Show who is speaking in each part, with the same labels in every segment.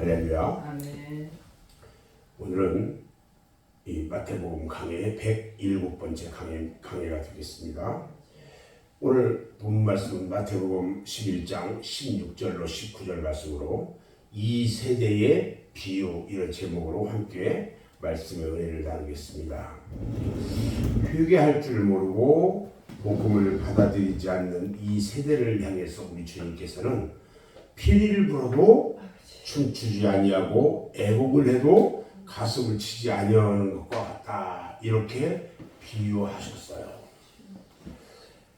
Speaker 1: 할렐루야.
Speaker 2: 아멘.
Speaker 1: 오늘은 이 마태복음 강해의 107번째 강해가 되겠습니다. 오늘 본 말씀은 마태복음 11장 16절로 19절 말씀으로 이 세대의 비유 이런 제목으로 함께 말씀의 은혜를 나누겠습니다. 회개할 줄 모르고 복음을 받아들이지 않는 이 세대를 향해서 우리 주님께서는 피리를 불어도 춤추지 아니하고 애곡을 해도 가슴을 치지 아니하는 것과 같다, 이렇게 비유하셨어요.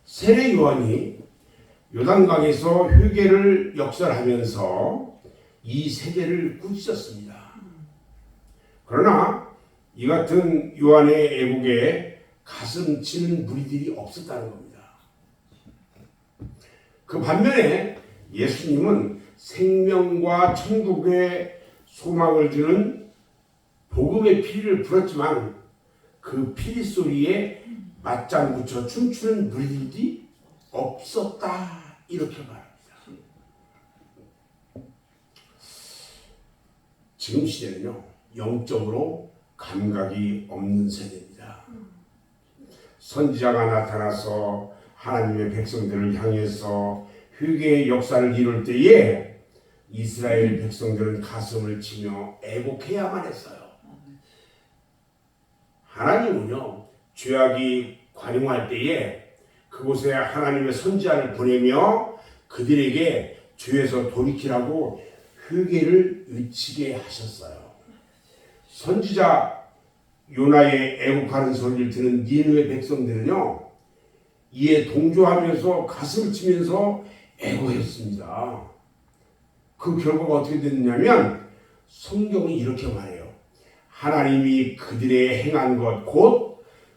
Speaker 1: 세례 요한이 요단강에서 회개를 역설하면서 이 세대를 꾸짖었습니다. 그러나 이 같은 요한의 애곡에 가슴 치는 무리들이 없었다는 겁니다. 그 반면에 예수님은 생명과 천국의 소망을 주는 복음의 피리를 불었지만 그 피리 소리에 맞장 붙여 춤추는 무리들이 없었다, 이렇게 말합니다. 지금 시대는요, 영적으로 감각이 없는 세대입니다. 선지자가 나타나서 하나님의 백성들을 향해서 회개의 역사를 이룰 때에 이스라엘 백성들은 가슴을 치며 애곡해야만 했어요. 하나님은요, 죄악이 관용할 때에 그곳에 하나님의 선지자를 보내며 그들에게 죄에서 돌이키라고 회개를 외치게 하셨어요. 선지자 요나의 애곡하는 소리를 들은 니느웨 백성들은요, 이에 동조하면서 가슴을 치면서 애고했습니다. 그 결과가 어떻게 됐느냐면 성경은 이렇게 말해요. 하나님이 그들의 행한 것 곧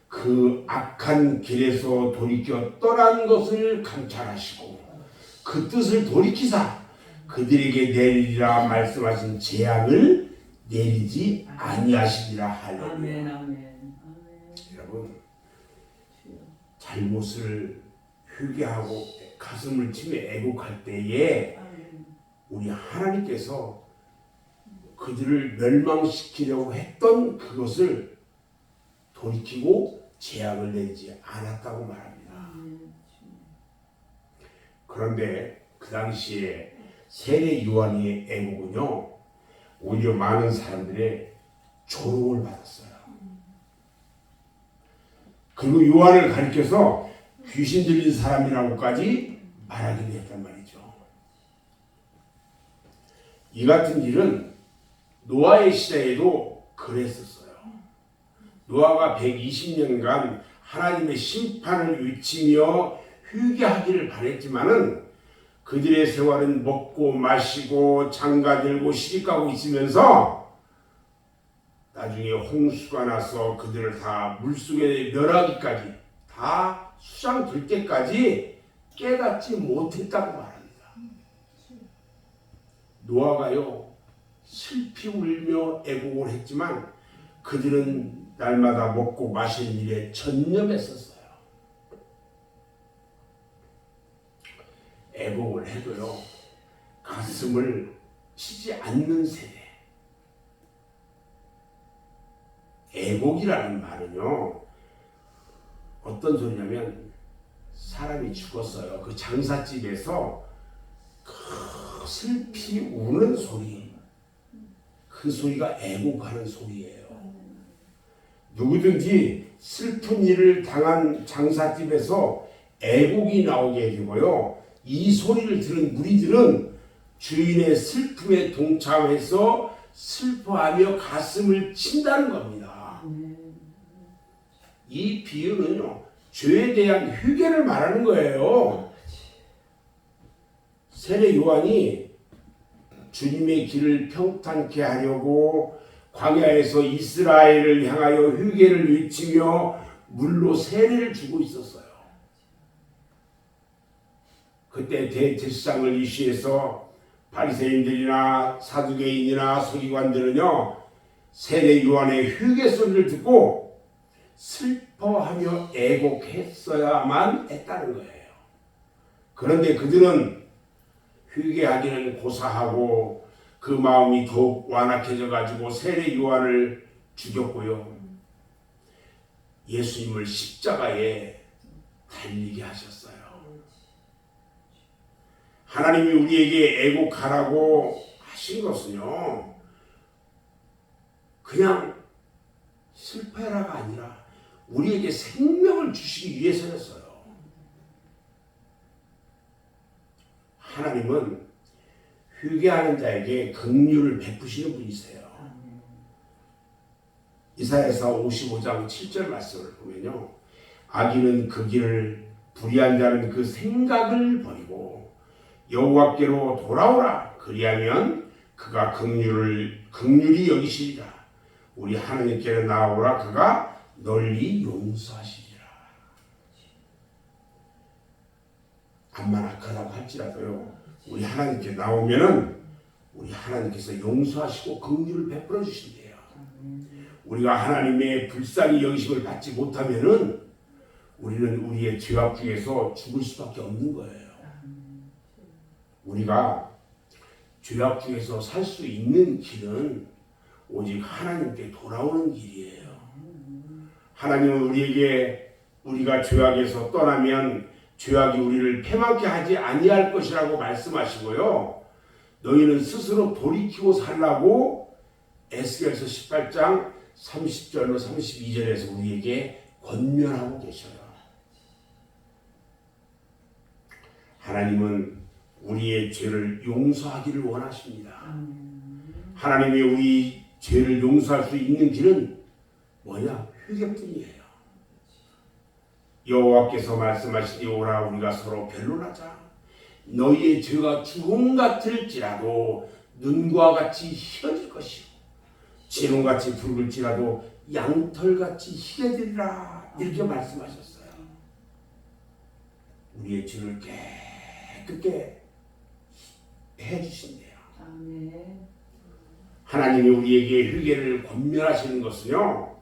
Speaker 1: 그 악한 길에서 돌이켜 떠난 것을 감찰하시고 그 뜻을 돌이키사 그들에게 내리리라 말씀하신 재앙을 내리지 아니하시리라. 할렐루야.
Speaker 2: 아멘, 아멘.
Speaker 1: 여러분, 잘못을 회개하고 가슴을 치며 애곡할 때에 우리 하나님께서 그들을 멸망시키려고 했던 그것을 돌이키고 재앙을 내지 않았다고 말합니다. 그런데 그 당시에 세례 요한의 애곡은요, 오히려 많은 사람들의 조롱을 받았어요. 그리고 요한을 가리켜서 귀신 들린 사람이라고까지 말하기도 했단 말이죠. 이 같은 일은 노아의 시대에도 그랬었어요. 노아가 120년간 하나님의 심판을 외치며 회개하기를 바랬지만은 그들의 생활은 먹고 마시고 장가들고 시집가고 있으면서 나중에 홍수가 나서 그들을 다 물속에 멸하기까지, 다 수장될 때까지 깨닫지 못했다고 말합니다. 노아가요, 슬피 울며 애곡을 했지만 그들은 날마다 먹고 마시는 일에 전념했었어요. 애곡을 해도요, 가슴을 치지 않는 세대. 애곡이라는 말은요, 어떤 소리냐면 사람이 죽었어요. 그 장사집에서 그 슬피 우는 소리, 그 소리가 애곡하는 소리예요. 누구든지 슬픈 일을 당한 장사집에서 애곡이 나오게 되고요, 이 소리를 들은 무리들은 주인의 슬픔에 동참해서 슬퍼하며 가슴을 친다는 겁니다. 이 비유는요, 죄에 대한 회개를 말하는 거예요. 세례 요한이 주님의 길을 평탄케 하려고 광야에서 이스라엘을 향하여 회개를 외치며 물로 세례를 주고 있었어요. 그때 대제사장을 이시해서 바리새인들이나 사두개인이나 서기관들은요, 세례 요한의 회개 소리를 듣고 슬퍼하며 애곡했어야만 했다는 거예요. 그런데 그들은 회개하기는 고사하고 그 마음이 더욱 완악해져 가지고 세례 요한을 죽였고요. 예수님을 십자가에 달리게 하셨어요. 하나님이 우리에게 애국하라고 하신 것은요, 그냥 슬퍼해라가 아니라 우리에게 생명을 주시기 위해서였어요. 하나님은 회개하는 자에게 긍휼을 베푸시는 분이세요. 이사야서 55장 7절 말씀을 보면요, 악인은 그 길을, 불의한 자는 그 생각을 버리고 여호와께로 돌아오라. 그리하면 그가 긍휼히 여기시리라. 우리 하나님께로 나오라. 그가 널리 용서하시리라. 암만 악하다고 할지라도요, 우리 하나님께 나오면은 우리 하나님께서 용서하시고 긍휼을 베풀어 주신대요. 우리가 하나님의 불쌍히 여기심을 받지 못하면은 우리는 우리의 죄악 중에서 죽을 수밖에 없는 거예요. 우리가 죄악 중에서 살 수 있는 길은 오직 하나님께 돌아오는 길이에요. 하나님은 우리에게 우리가 죄악에서 떠나면 죄악이 우리를 패망케 하지 아니할 것이라고 말씀하시고요. 너희는 스스로 돌이키고 살라고 에스겔서 18장 30절로 32절에서 우리에게 권면하고 계셔요. 하나님은 우리의 죄를 용서하기를 원하십니다. 하나님이 우리 죄를 용서할 수 있는 길은 뭐냐? 회개뿐이에요. 여호와께서 말씀하시니 오라 우리가 서로 변론하자. 너희의 죄가 주홍 같을지라도 눈과 같이 희어질 것이고 진홍같이 붉을지라도 양털같이 희게 되리라. 이렇게 말씀하셨어요. 우리의 죄를 깨끗게 해주신대요. 하나님이 우리에게 회개를 권면하시는 것은요,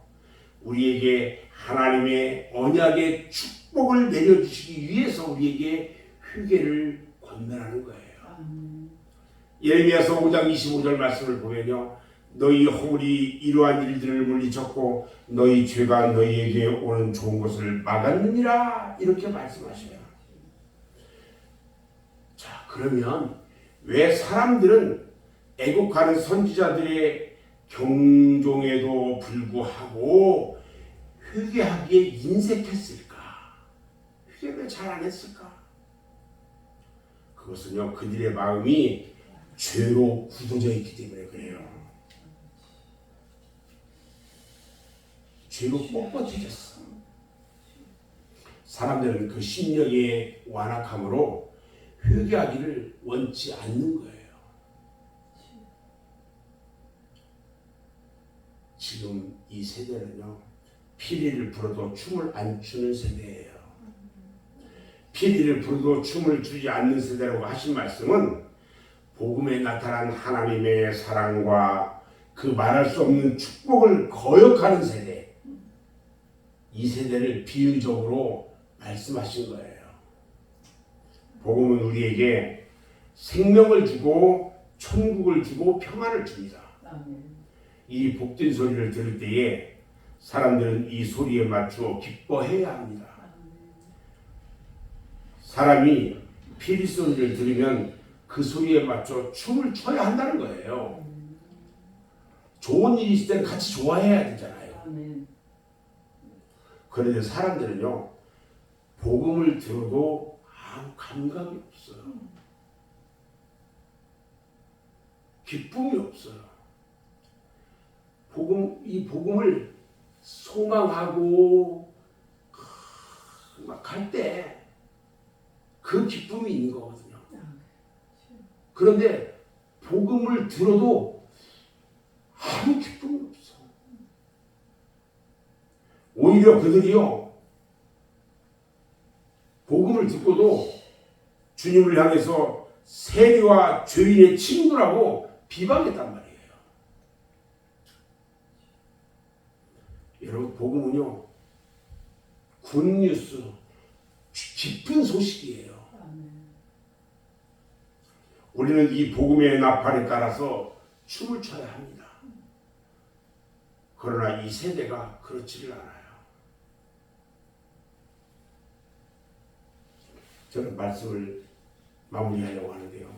Speaker 1: 우리에게 하나님의 언약의 축복을 내려주시기 위해서 우리에게 회개를 권면하는 거예요. 예레미야서 5장 25절 말씀을 보면요, 너희 허물이 이러한 일들을 물리쳤고 너희 죄가 너희에게 오는 좋은 것을 막았느니라. 이렇게 말씀하셔요. 자, 그러면 왜 사람들은 애국하는 선지자들의 경종에도 불구하고 회개하기에 인색했을까? 회개를 잘 안 했을까? 그것은요, 그들의 마음이 죄로 굳어져 있기 때문에 그래요. 죄로 뻣뻣해졌어. 사람들은 그 심령의 완악함으로 회개하기를 원치 않는 거예요. 지금 이 세대는요, 피리를 불어도 춤을 안 추는 세대예요. 피리를 불어도 춤을 추지 않는 세대라고 하신 말씀은 복음에 나타난 하나님의 사랑과 그 말할 수 없는 축복을 거역하는 세대, 이 세대를 비유적으로 말씀하신 거예요. 복음은 우리에게 생명을 주고 천국을 주고 평안을 줍니다. 이 복된 소리를 들을 때에 사람들은 이 소리에 맞추어 기뻐해야 합니다. 사람이 피리 소리를 들으면 그 소리에 맞춰 춤을 춰야 한다는 거예요. 좋은 일이 있을 때는 같이 좋아해야 되잖아요. 그런데 사람들은요, 복음을 들어도 아무 감각이 없어요. 기쁨이 없어요. 이 복음을 소망하고 막 할 때 그 기쁨이 있는 거거든요. 그런데 복음을 들어도 아무 기쁨이 없어. 오히려 그들이요, 복음을 듣고도 주님을 향해서 세리와 죄인의 친구라고 비방했단 말이에요. 여러분, 복음은요, 굿뉴스, 기쁜 소식이에요. 우리는 이 복음의 나팔에 따라서 춤을 춰야 합니다. 그러나 이 세대가 그렇지를 않아요. 저는 말씀을 마무리하려고 하는데요.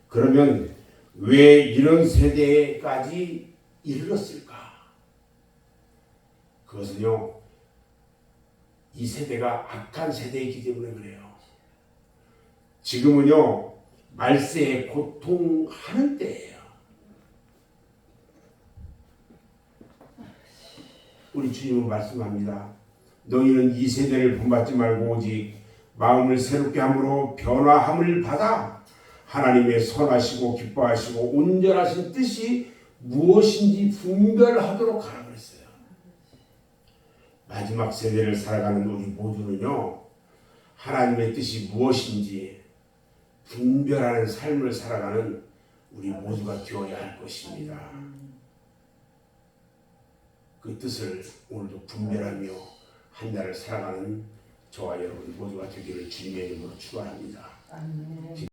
Speaker 1: 그러면 왜 이런 세대까지 이르렀을까? 그것은요, 이 세대가 악한 세대이기 때문에 그래요. 지금은요, 말세에 고통하는 때예요. 우리 주님은 말씀합니다. 너희는 이 세대를 본받지 말고 오직 마음을 새롭게 함으로 변화함을 받아 하나님의 선하시고 기뻐하시고 온전하신 뜻이 무엇인지 분별하도록 하라 그랬어요. 마지막 세대를 살아가는 우리 모두는요, 하나님의 뜻이 무엇인지 분별하는 삶을 살아가는 우리 모두가 되어야 할 것입니다. 그 뜻을 오늘도 분별하며 한 날을 살아가는 저와 여러분 모두가 되기를 주님의 이름으로 축원합니다.